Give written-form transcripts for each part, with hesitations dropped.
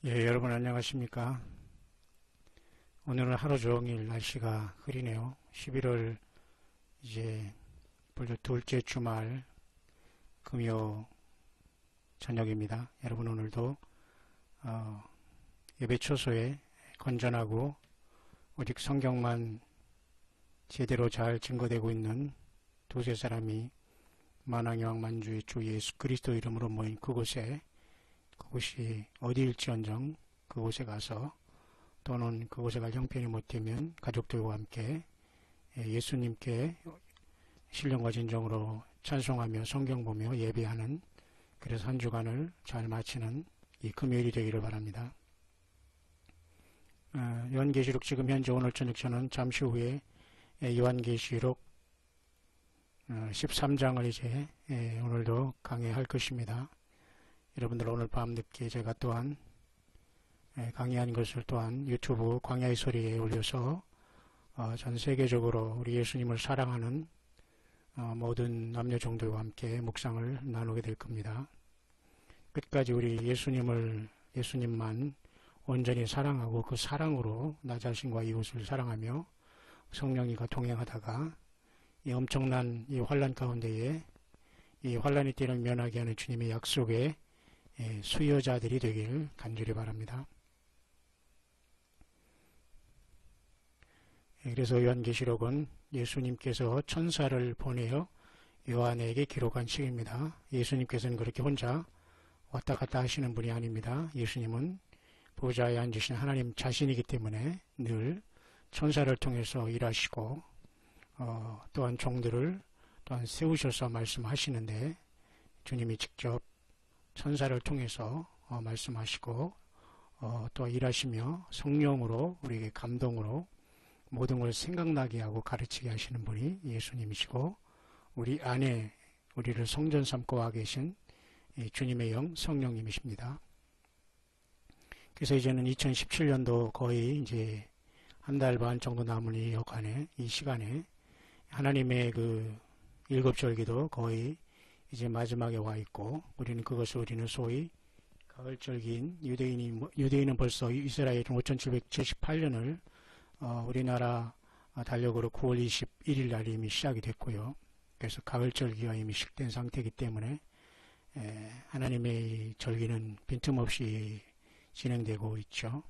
예, 여러분 안녕하십니까? 오늘은 하루 종일 날씨가 흐리네요. 11월 이제 벌써 둘째 주말 금요 저녁입니다. 여러분 오늘도 예배 초소에 건전하고 오직 성경만 제대로 잘 증거되고 있는 두세 사람이 만왕여왕 만주의 주 예수 그리스도 이름으로 모인 그곳이 어디일지언정 그곳에 가서 또는 그곳에 갈 형편이 못되면 가족들과 함께 예수님께 신령과 진정으로 찬송하며 성경 보며 예배하는, 그래서 한 주간을 잘 마치는 이 금요일이 되기를 바랍니다. 요한계시록 지금 현재 오늘 저녁 저는 잠시 후에 요한계시록 13장을 이제 오늘도 강의할 것입니다. 여러분들 오늘 밤늦게 제가 또한 강의한 것을 또한 유튜브 광야의 소리에 올려서 전 세계적으로 우리 예수님을 사랑하는 모든 남녀 종들과 함께 묵상을 나누게 될 겁니다. 끝까지 우리 예수님만 온전히 사랑하고 그 사랑으로 나 자신과 이웃을 사랑하며 성령이가 동행하다가 이 엄청난 이 환난 가운데에 이 환난의 때를 면하게 하는 주님의 약속에 수여자들이 되길 간절히 바랍니다. 그래서 요한계시록은 예수님께서 천사를 보내어 요한에게 기록한 책입니다. 예수님께서는 그렇게 혼자 왔다 갔다 하시는 분이 아닙니다. 예수님은 보좌에 앉으신 하나님 자신이기 때문에 늘 천사를 통해서 일하시고 또한 종들을 또한 세우셔서 말씀하시는데, 주님이 직접 천사를 통해서 말씀하시고 또 일하시며 성령으로 우리에게 감동으로 모든 걸 생각나게 하고 가르치게 하시는 분이 예수님이시고, 우리 안에 우리를 성전 삼고 와 계신 주님의 영 성령님이십니다. 그래서 이제는 2017년도 거의 이제 한 달 반 정도 남은 이 시간에 하나님의 그 일곱절기도 거의 이제 마지막에 와 있고, 우리는 소위 가을절기인 유대인은 벌써 이스라엘은 5778년을 우리나라 달력으로 9월 21일 날 이미 시작이 됐고요. 그래서 가을절기가 이미 시작된 상태이기 때문에 하나님의 절기는 빈틈없이 진행되고 있죠.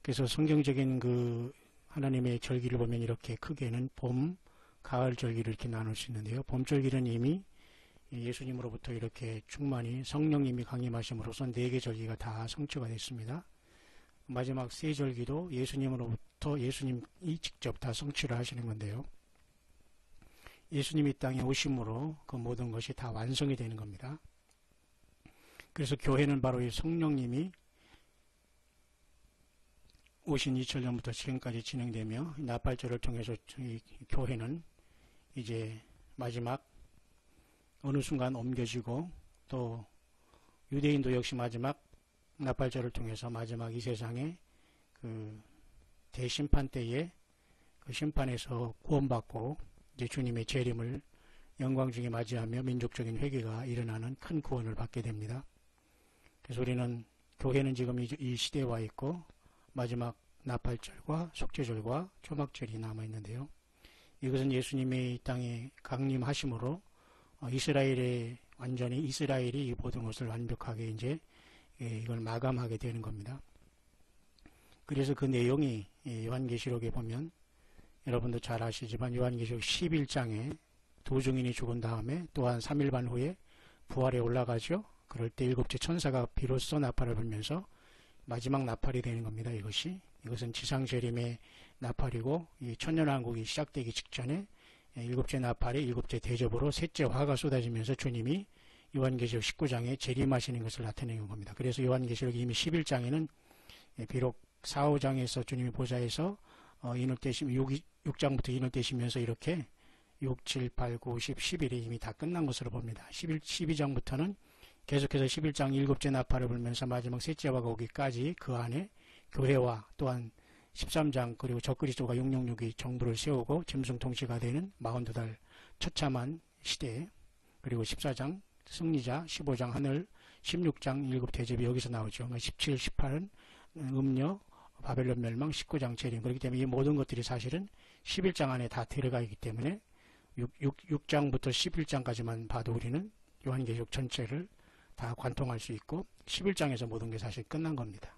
그래서 성경적인 그 하나님의 절기를 보면 이렇게 크게는 봄, 가을 절기를 이렇게 나눌 수 있는데요. 봄 절기는 이미 예수님으로부터 이렇게 충만히 성령님이 강림하심으로써 4개 절기가 다 성취가 됐습니다. 마지막 3절기도 예수님으로부터 예수님이 직접 다 성취를 하시는 건데요. 예수님이 땅에 오심으로 그 모든 것이 다 완성이 되는 겁니다. 그래서 교회는 바로 이 성령님이 오신 2000년부터 지금까지 진행되며 나팔절을 통해서 이 교회는 이제 마지막 어느 순간 옮겨지고, 또 유대인도 역시 마지막 나팔절을 통해서 마지막 이 세상의 그 대심판 때에 그 심판에서 구원받고 이제 주님의 재림을 영광 중에 맞이하며 민족적인 회개가 일어나는 큰 구원을 받게 됩니다. 그래서 우리는 교회는 지금 이 시대에 와 있고 마지막 나팔절과 속죄절과 초막절이 남아있는데요. 이것은 예수님의 이 땅에 강림하심으로 이스라엘이 이 모든 것을 완벽하게 이제 이걸 마감하게 되는 겁니다. 그래서 그 내용이 요한계시록에 보면 여러분도 잘 아시지만 요한계시록 11장에 두 증인이 죽은 다음에 또한 3일 반 후에 부활에 올라가죠. 그럴 때 7째 천사가 비로소 나팔을 불면서 마지막 나팔이 되는 겁니다. 이것은 지상재림의 나팔이고, 이 천년왕국이 시작되기 직전에 7째 나팔이 7째 대접으로 셋째 화가 쏟아지면서 주님이 요한계시록 19장에 재림하시는 것을 나타내는 겁니다. 그래서 요한계시록 이미 11장에는 비록 4, 5장에서 주님이 보좌에서 6장부터 인을 떼시면서 이렇게 6, 7, 8, 9, 10, 11이 이미 다 끝난 것으로 봅니다. 12장부터는 계속해서 11장 7째 나팔을 불면서 마지막 셋째 화가 오기까지 그 안에 교회와 또한 13장 그리고 적그리스도가 666이 정부를 세우고 짐승통치가 되는 42달 처참한 시대, 그리고 14장 승리자, 15장 하늘, 16장 일곱 대접이 여기서 나오죠. 17, 18은 음녀, 바벨론 멸망, 19장 재림. 그렇기 때문에 이 모든 것들이 사실은 11장 안에 다 들어가 있기 때문에 6장부터 11장까지만 봐도 우리는 요한계시록 전체를 다 관통할 수 있고 11장에서 모든 게 사실 끝난 겁니다.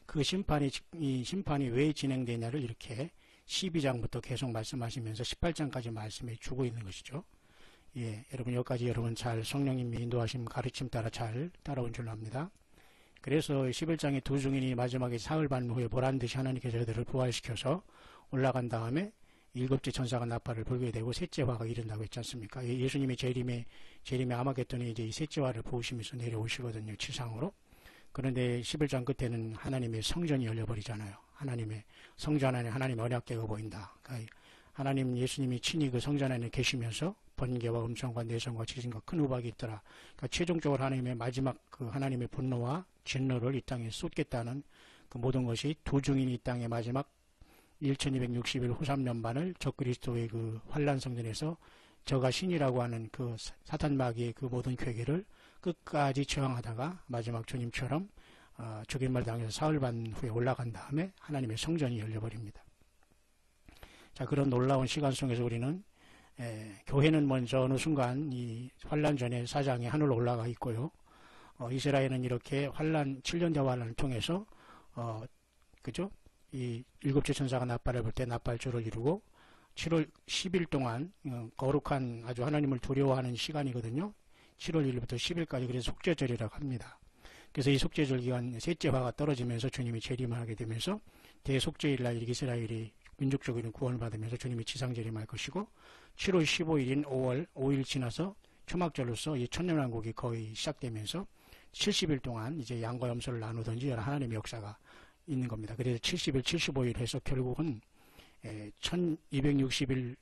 그 이 심판이 왜 진행되냐를 이렇게 12장부터 계속 말씀하시면서 18장까지 말씀해 주고 있는 것이죠. 예, 여러분 여기까지 여러분 잘 성령님이 인도하신 가르침 따라 잘 따라온 줄로 압니다. 그래서 11장의 두 증인이 마지막에 사흘 반 후에 보란듯이 하나님께서 그들을 부활시켜서 올라간 다음에 일곱째 천사가 나팔을 불게 되고 셋째 화가 이른다고 했지 않습니까? 예수님이 재림의 아마겟돈에 이제 이 셋째 화를 부으시면서 내려오시거든요. 지상으로. 그런데 11장 끝에는 하나님의 성전이 열려버리잖아요. 하나님의 성전 안에 하나님의 언약궤가 보인다. 그러니까 하나님 예수님이 친히 그 성전 안에 계시면서 번개와 음성과 내성과 지진과 큰 우박이 있더라. 그러니까 최종적으로 하나님의 마지막 그 하나님의 분노와 진노를 이 땅에 쏟겠다는 그 모든 것이 두 증인이 이 땅의 마지막 1260일 후 3년반을 적그리스도의 그 환란 성전에서 저가 신이라고 하는 그 사탄 마귀의 그 모든 괴계를 끝까지 저항하다가 마지막 주님처럼 죽임을 당해서 사흘 반 후에 올라간 다음에 하나님의 성전이 열려버립니다. 자, 그런 놀라운 시간 속에서 우리는 교회는 먼저 어느 순간 이 환란 전에 사장이 하늘로 올라가 있고요. 이스라엘은 이렇게 7년대 환란을 통해서 그죠? 이 일곱째 천사가 나팔을 불 때 나팔조를 이루고 7월 10일 동안 거룩한 아주 하나님을 두려워하는 시간이거든요. 7월 1일부터 10일까지 그래서 속죄절이라고 합니다. 그래서 이 속죄절 기간 셋째 화가 떨어지면서 주님이 재림을 하게 되면서 대속죄일날 이스라엘이 민족적인 구원을 받으면서 주님이 지상 재림할 것이고 7월 15일인 5월 5일 지나서 초막절로서 이 천년왕국이 거의 시작되면서 70일 동안 이제 양과 염소를 나누든지 여러 하나님의 역사가 있는 겁니다. 그래서 70일, 75일 해서 결국은 1260일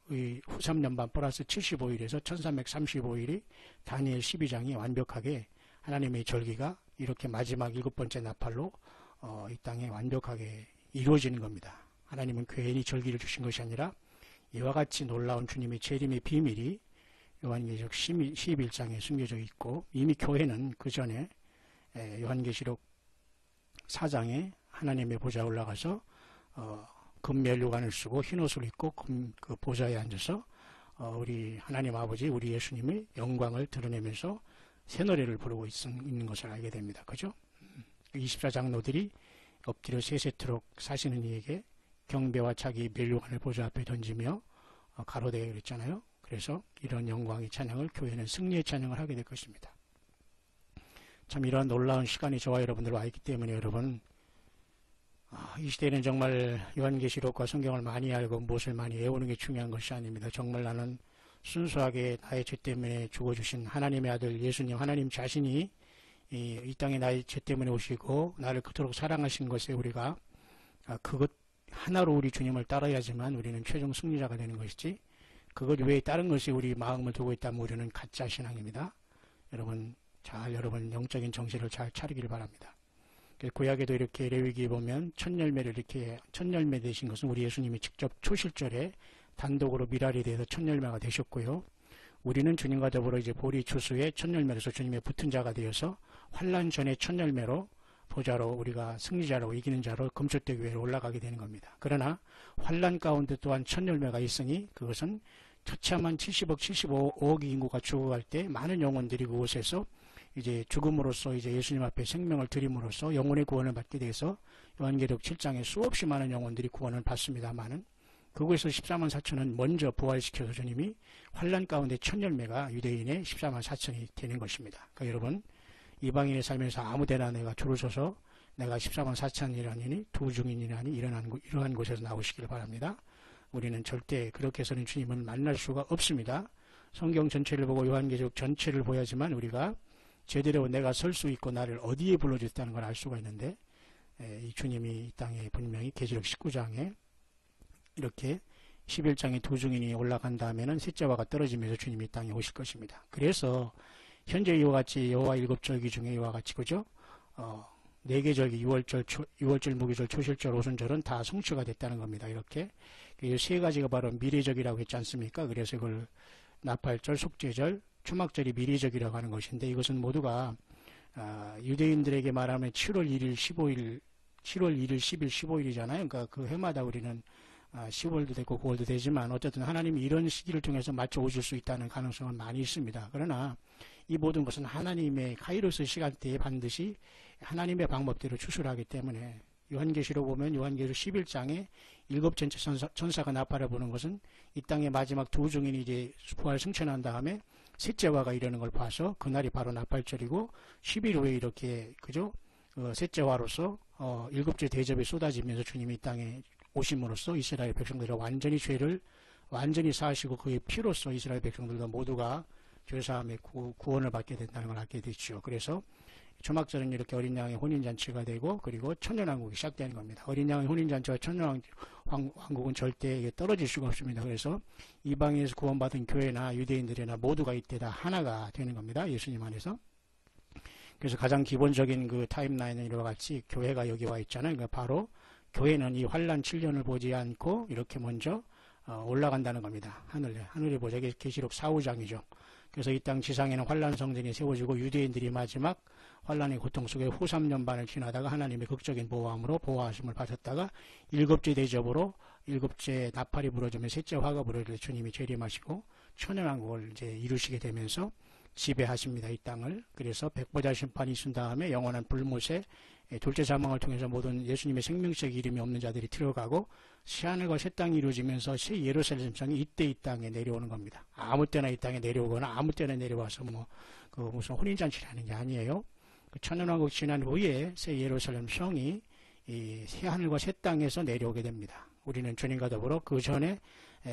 후 3년반 플러스 75일에서 1335일이 다니엘 12장이 완벽하게 하나님의 절기가 이렇게 마지막 7번째 나팔로 이 땅에 완벽하게 이루어지는 겁니다. 하나님은 괜히 절기를 주신 것이 아니라 이와 같이 놀라운 주님의 재림의 비밀이 요한계시록 11장에 숨겨져 있고 이미 교회는 그 전에 요한계시록 4장에 하나님의 보좌에 올라가서 금면류관을 쓰고 흰옷을 입고 그 보좌에 앉아서 우리 하나님 아버지 우리 예수님의 영광을 드러내면서 새노래를 부르고 있는 것을 알게 됩니다. 그죠? 24장로들이 엎드려 세세토록 사시는 이에게 경배와 자기 면류관을 보좌 앞에 던지며 가로되어 그랬잖아요. 그래서 이런 영광의 찬양을 교회는 승리의 찬양을 하게 될 것입니다. 참 이러한 놀라운 시간이 저와 여러분들 와 있기 때문에 여러분 이 시대에는 정말 요한계시록과 성경을 많이 알고 무엇을 많이 외우는 게 중요한 것이 아닙니다. 정말 나는 순수하게 나의 죄 때문에 죽어주신 하나님의 아들 예수님 하나님 자신이 이 땅에 나의 죄 때문에 오시고 나를 그토록 사랑하신 것에 우리가 그것 하나로 우리 주님을 따라야지만 우리는 최종 승리자가 되는 것이지 그것 외에 다른 것이 우리 마음을 두고 있다면 우리는 가짜 신앙입니다. 여러분 여러분 영적인 정신을 잘 차리기를 바랍니다. 구약에도 이렇게 레위기에 보면 첫 열매 되신 것은 우리 예수님이 직접 초실절에 단독으로 미랄이 되어서 첫 열매가 되셨고요. 우리는 주님과 더불어 이제 보리 추수의 첫 열매로서 주님의 붙은 자가 되어서 환란 전에 첫 열매로 보좌로 우리가 승리자로 이기는 자로 금초대 교회로 올라가게 되는 겁니다. 그러나 환란 가운데 또한 첫 열매가 있으니 그것은 처참한 70억, 75억의 인구가 죽어갈 때 많은 영혼들이 그곳에서 이제 죽음으로써 이제 예수님 앞에 생명을 드림으로써 영혼의 구원을 받게 돼서 요한계시록 7장에 수없이 많은 영혼들이 구원을 받습니다만은 그곳에서 14만 4천은 먼저 부활시켜서 주님이 환란 가운데 첫 열매가 유대인의 14만 4천이 되는 것입니다. 그러니까 여러분 이방인의 삶에서 아무데나 내가 줄을 서서 내가 14만 4천이라니 두 증인이라니 이러한 곳에서 나오시길 바랍니다. 우리는 절대 그렇게 해서는 주님을 만날 수가 없습니다. 성경 전체를 보고 요한계시록 전체를 보야지만 우리가 제대로 내가 설 수 있고 나를 어디에 불러주셨다는 걸 알 수가 있는데 이 주님이 이 땅에 분명히 계시록 19장에 이렇게 11장에 두 증인이 올라간 다음에는 셋째 화가 떨어지면서 주님이 이 땅에 오실 것입니다. 그래서 현재 이와 같이 여호와 일곱절기 중에 이와 같이 그죠? 4개 절기 6월절, 무교절, 초실절, 오순절은 다 성취가 됐다는 겁니다. 이렇게 이 세 가지가 바로 미래적이라고 했지 않습니까? 그래서 이걸 나팔절, 속죄절, 초막절이 미리적이라고 하는 것인데 이것은 모두가 유대인들에게 말하면 7월 1일, 15일, 7월 1일, 10일, 15일이잖아요. 그러니까 그 해마다 우리는 10월도 되고 9월도 되지만 어쨌든 하나님이 이런 시기를 통해서 맞춰 오실 수 있다는 가능성은 많이 있습니다. 그러나 이 모든 것은 하나님의 카이로스 시간대에 반드시 하나님의 방법대로 추출하기 때문에 요한계시록 보면 요한계시록 11장에 일곱째 천사가 나팔을 부는 것은 이 땅의 마지막 두 증인이 이제 부활 승천한 다음에 셋째 화가 이르는 걸 봐서 그날이 바로 나팔절이고 10일 후에 이렇게 그죠? 셋째 화로서 일곱째 대접이 쏟아지면서 주님이 이 땅에 오심으로써 이스라엘 백성들의 완전히 죄를 완전히 사하시고 그의 피로써 이스라엘 백성들도 모두가 죄사함의 구원을 받게 된다는 걸 알게 되죠. 그래서 초막절은 이렇게 어린 양의 혼인잔치가 되고 그리고 천년왕국이 시작되는 겁니다. 어린 양의 혼인잔치와 천년왕국은 절대 떨어질 수가 없습니다. 그래서 이방인에서 구원받은 교회나 유대인들이나 모두가 이때 다 하나가 되는 겁니다. 예수님 안에서. 그래서 가장 기본적인 그 타임라인은 이와 같이 교회가 여기 와 있잖아요. 그러니까 바로 교회는 이 환란 7년을 보지 않고 이렇게 먼저 올라간다는 겁니다. 하늘에 보자. 계시록 4, 5장이죠. 그래서 이 땅 지상에는 환란 성전이 세워지고 유대인들이 마지막 환란의 고통 속에 후 3년 반을 지나다가 하나님의 극적인 보호함으로 보호하심을 받았다가 일곱째 대접으로 일곱째 나팔이 부러지면 셋째 화가 부러질 때 주님이 재림하시고 천연왕국을 이제 이루시게 되면서 지배하십니다. 이 땅을. 그래서 백보자 심판이 있은 다음에 영원한 불못에 둘째 사망을 통해서 모든 예수님의 생명책 이름이 없는 자들이 들어가고 새하늘과 새 땅이 이루어지면서 새 예루살렘 성이 이때 이 땅에 내려오는 겁니다. 아무 때나 이 땅에 내려오거나 아무 때나 내려와서 무슨 혼인잔치를 하는 게 아니에요. 그 천년왕국 지난 후에 새 예루살렘 성이 이 새하늘과 새 땅에서 내려오게 됩니다. 우리는 주님과 더불어 그 전에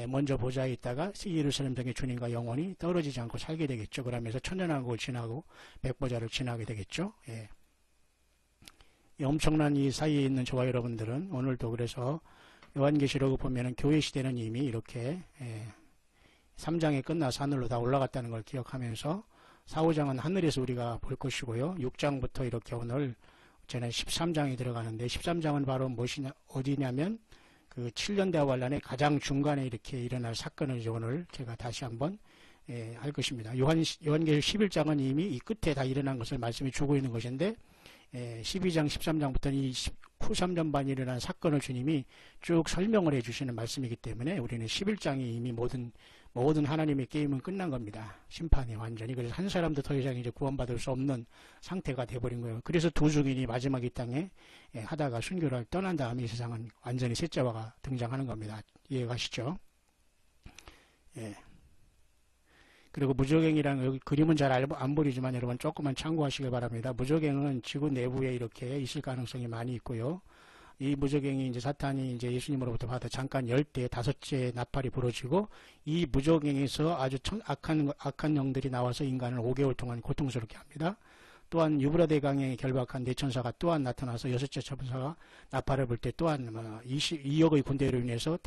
먼저 보좌에 있다가 새 예루살렘 성의 주님과 영원히 떨어지지 않고 살게 되겠죠. 그러면서 천년왕국을 지나고 백보자를 지나게 되겠죠. 예. 엄청난 이 사이에 있는 저와 여러분들은 오늘도 그래서 요한계시록을 보면은 교회 시대는 이미 이렇게 3장에 끝나서 하늘로 다 올라갔다는 걸 기억하면서 4, 5장은 하늘에서 우리가 볼 것이고요. 6장부터 이렇게 오늘 저는 13장이 들어가는데 13장은 바로 무엇이냐 어디냐면 그 7년 대화 환란의 가장 중간에 이렇게 일어날 사건을 이제 오늘 제가 다시 한번 할 것입니다. 요한계시록 11장은 이미 이 끝에 다 일어난 것을 말씀해 주고 있는 것인데 12장, 13장부터는 이 후 3년 반이 일어난 사건을 주님이 쭉 설명을 해주시는 말씀이기 때문에 우리는 11장이 이미 모든 하나님의 게임은 끝난 겁니다. 심판이 완전히. 그래서 한 사람도 더 이상 이제 구원받을 수 없는 상태가 돼버린 거예요. 그래서 두 증인이 마지막 이 땅에 하다가 순교를 떠난 다음에 이 세상은 완전히 셋째화가 등장하는 겁니다. 이해가시죠? 예. 그리고 무저갱이랑 여기 그림은 잘 안 보이지만 여러분 조금만 참고하시길 바랍니다. 무저갱은 지구 내부에 이렇게 있을 가능성이 많이 있고요. 이 무저갱이 이제 사탄이 이제 예수님으로부터 받아 잠깐 열 때 다섯째 나팔이 부러지고 이 무저갱에서 아주 악한 영들이 나와서 인간을 5개월 동안 고통스럽게 합니다. 또한 유브라데 강에 결박한 네 천사가 또한 나타나서 여섯째 천사가 나팔을 불 때 또한 2억의 군대로 인해서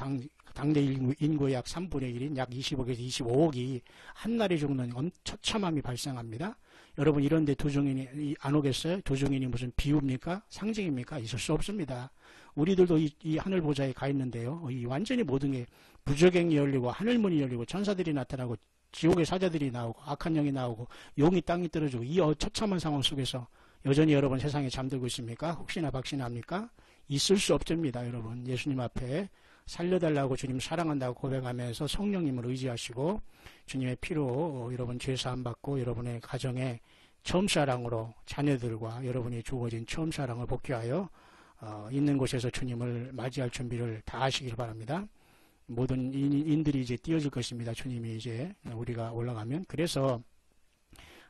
당대 인구의 약 3분의 1인 약 20억에서 25억이 한날에 죽는 처참함이 발생합니다. 여러분 이런데 두 증인이 안 오겠어요? 두 증인이 무슨 비유입니까? 상징입니까? 있을 수 없습니다. 우리들도 이 하늘 보좌에 가 있는데요. 이 완전히 모든 게 무저갱이 열리고 하늘문이 열리고 천사들이 나타나고 지옥의 사자들이 나오고 악한 영이 나오고 용이 땅에 떨어지고 이 처참한 상황 속에서 여전히 여러분 세상에 잠들고 있습니까? 혹시나 박신합니까? 있을 수 없습니다. 여러분 예수님 앞에 살려달라고 주님 사랑한다고 고백하면서 성령님을 의지하시고 주님의 피로 여러분 죄사함 받고 여러분의 가정에 처음사랑으로 자녀들과 여러분이 주어진 처음사랑을 복귀하여 있는 곳에서 주님을 맞이할 준비를 다 하시길 바랍니다. 모든 인들이 이제 띄어질 것입니다. 주님이 이제 우리가 올라가면. 그래서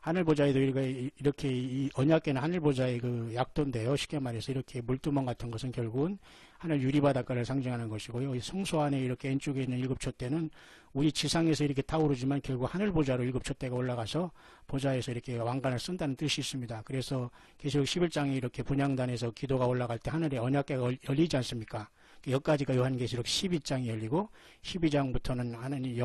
하늘보좌에도 이렇게 이 언약궤는 하늘보좌의 그 약도인데요. 쉽게 말해서 이렇게 물두멍 같은 것은 결국은 하늘 유리바닷가를 상징하는 것이고요. 이 성소 안에 이렇게 왼쪽에 있는 일곱촛대는 우리 지상에서 이렇게 타오르지만 결국 하늘보좌로 일곱촛대가 올라가서 보좌에서 이렇게 왕관을 쓴다는 뜻이 있습니다. 그래서 계시록 11장에 이렇게 분향단에서 기도가 올라갈 때 하늘에 언약궤가 열리지 않습니까? 여기까지가 요한계시록 12장이 열리고 12장부터는 하나님